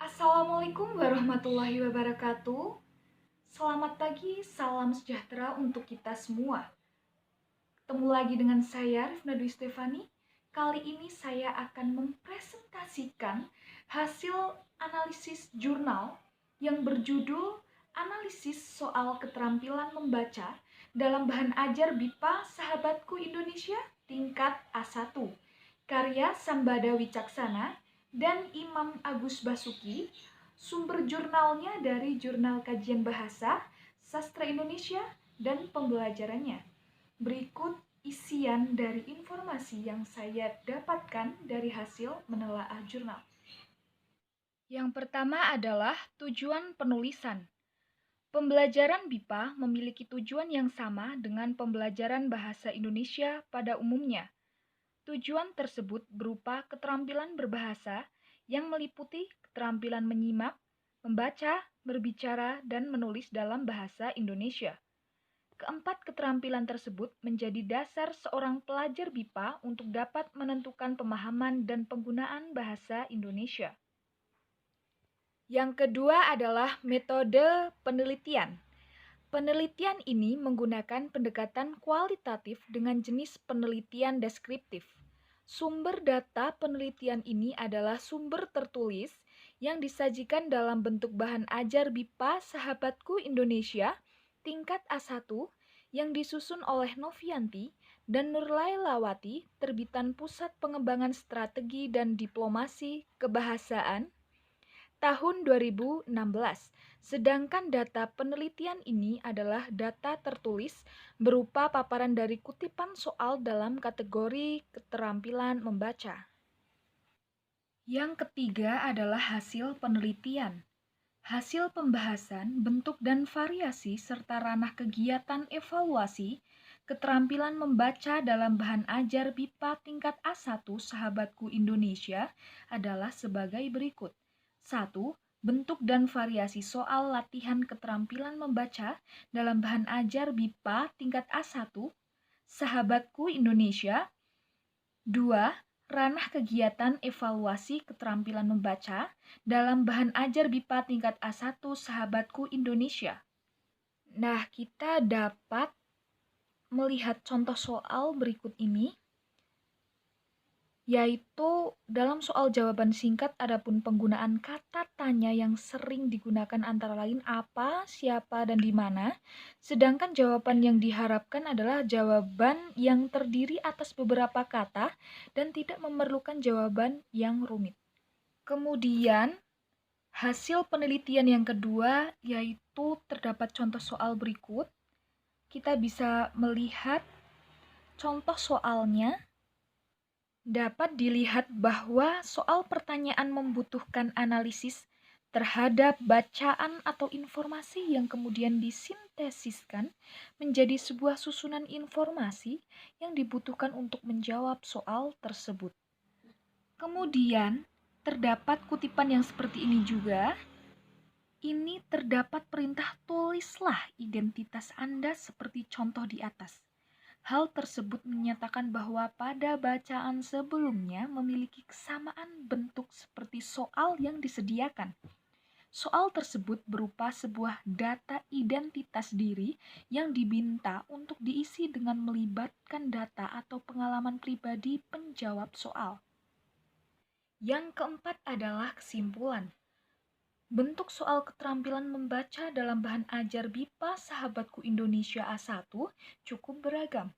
Assalamualaikum warahmatullahi wabarakatuh. Selamat pagi, salam sejahtera untuk kita semua. Ketemu lagi dengan saya, Rifna Dwi Stefani. Kali ini saya akan mempresentasikan hasil analisis jurnal yang berjudul Analisis Soal Keterampilan Membaca dalam Bahan Ajar BIPA Sahabatku Indonesia Tingkat A1, karya Sambada Wicaksana dan Imam Agus Basuki. Sumber jurnalnya dari Jurnal Kajian Bahasa, Sastra Indonesia, dan pembelajarannya. Berikut isian dari informasi yang saya dapatkan dari hasil menelaah jurnal. Yang pertama adalah tujuan penulisan. Pembelajaran BIPA memiliki tujuan yang sama dengan pembelajaran bahasa Indonesia pada umumnya. Tujuan tersebut berupa keterampilan berbahasa yang meliputi keterampilan menyimak, membaca, berbicara, dan menulis dalam bahasa Indonesia. Keempat keterampilan tersebut menjadi dasar seorang pelajar BIPA untuk dapat menentukan pemahaman dan penggunaan bahasa Indonesia. Yang kedua adalah metode penelitian. Penelitian ini menggunakan pendekatan kualitatif dengan jenis penelitian deskriptif. Sumber data penelitian ini adalah sumber tertulis yang disajikan dalam bentuk bahan ajar BIPA Sahabatku Indonesia tingkat A1 yang disusun oleh Novianti dan Nurlailawati, terbitan Pusat Pengembangan Strategi dan Diplomasi Kebahasaan tahun 2016. Sedangkan data penelitian ini adalah data tertulis berupa paparan dari kutipan soal dalam kategori keterampilan membaca. Yang ketiga adalah hasil penelitian. Hasil pembahasan, bentuk dan variasi serta ranah kegiatan evaluasi keterampilan membaca dalam bahan ajar BIPA tingkat A1 Sahabatku Indonesia adalah sebagai berikut. 1. Bentuk dan variasi soal latihan keterampilan membaca dalam bahan ajar BIPA tingkat A1 Sahabatku Indonesia. 2. Ranah kegiatan evaluasi keterampilan membaca dalam bahan ajar BIPA tingkat A1 Sahabatku Indonesia. Nah, kita dapat melihat contoh soal berikut ini, yaitu dalam soal jawaban singkat adapun penggunaan kata tanya yang sering digunakan antara lain apa, siapa, dan di mana, sedangkan jawaban yang diharapkan adalah jawaban yang terdiri atas beberapa kata dan tidak memerlukan jawaban yang rumit. Kemudian, hasil penelitian yang kedua yaitu terdapat contoh soal berikut. Kita bisa melihat contoh soalnya. Dapat dilihat bahwa soal pertanyaan membutuhkan analisis terhadap bacaan atau informasi yang kemudian disintesiskan menjadi sebuah susunan informasi yang dibutuhkan untuk menjawab soal tersebut. Kemudian, terdapat kutipan yang seperti ini juga. Ini terdapat perintah tulislah identitas Anda seperti contoh di atas. Hal tersebut menyatakan bahwa pada bacaan sebelumnya memiliki kesamaan bentuk seperti soal yang disediakan. Soal tersebut berupa sebuah data identitas diri yang diminta untuk diisi dengan melibatkan data atau pengalaman pribadi penjawab soal. Yang keempat adalah kesimpulan. Bentuk soal keterampilan membaca dalam bahan ajar BIPA Sahabatku Indonesia A1 cukup beragam.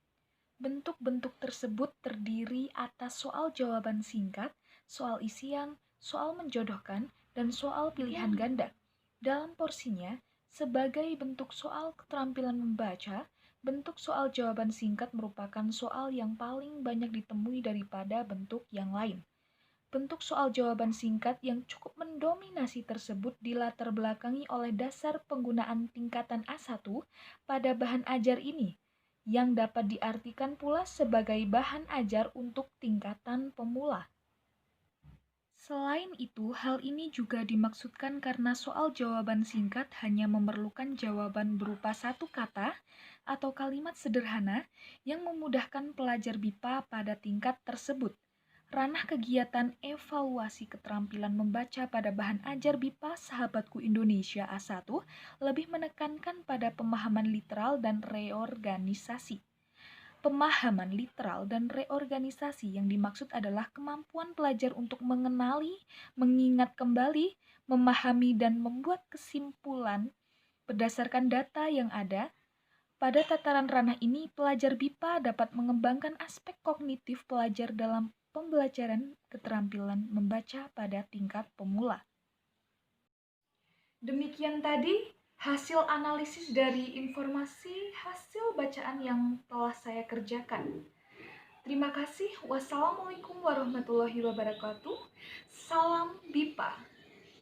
Bentuk-bentuk tersebut terdiri atas soal jawaban singkat, soal isian, soal menjodohkan, dan soal pilihan ganda. Dalam porsinya, sebagai bentuk soal keterampilan membaca, bentuk soal jawaban singkat merupakan soal yang paling banyak ditemui daripada bentuk yang lain. Bentuk soal jawaban singkat yang cukup mendominasi tersebut dilatar belakangi oleh dasar penggunaan tingkatan A1 pada bahan ajar ini, yang dapat diartikan pula sebagai bahan ajar untuk tingkatan pemula. Selain itu, hal ini juga dimaksudkan karena soal jawaban singkat hanya memerlukan jawaban berupa satu kata atau kalimat sederhana yang memudahkan pelajar BIPA pada tingkat tersebut. ranah kegiatan evaluasi keterampilan membaca pada bahan ajar BIPA Sahabatku Indonesia A1 lebih menekankan pada pemahaman literal dan reorganisasi. Pemahaman literal dan reorganisasi yang dimaksud adalah kemampuan pelajar untuk mengenali, mengingat kembali, memahami, dan membuat kesimpulan berdasarkan data yang ada. Pada tataran ranah ini, pelajar BIPA dapat mengembangkan aspek kognitif pelajar dalam pembelajaran keterampilan membaca pada tingkat pemula. Demikian tadi hasil analisis dari informasi hasil bacaan yang telah saya kerjakan. Terima kasih. Wassalamualaikum warahmatullahi wabarakatuh. Salam BIPA.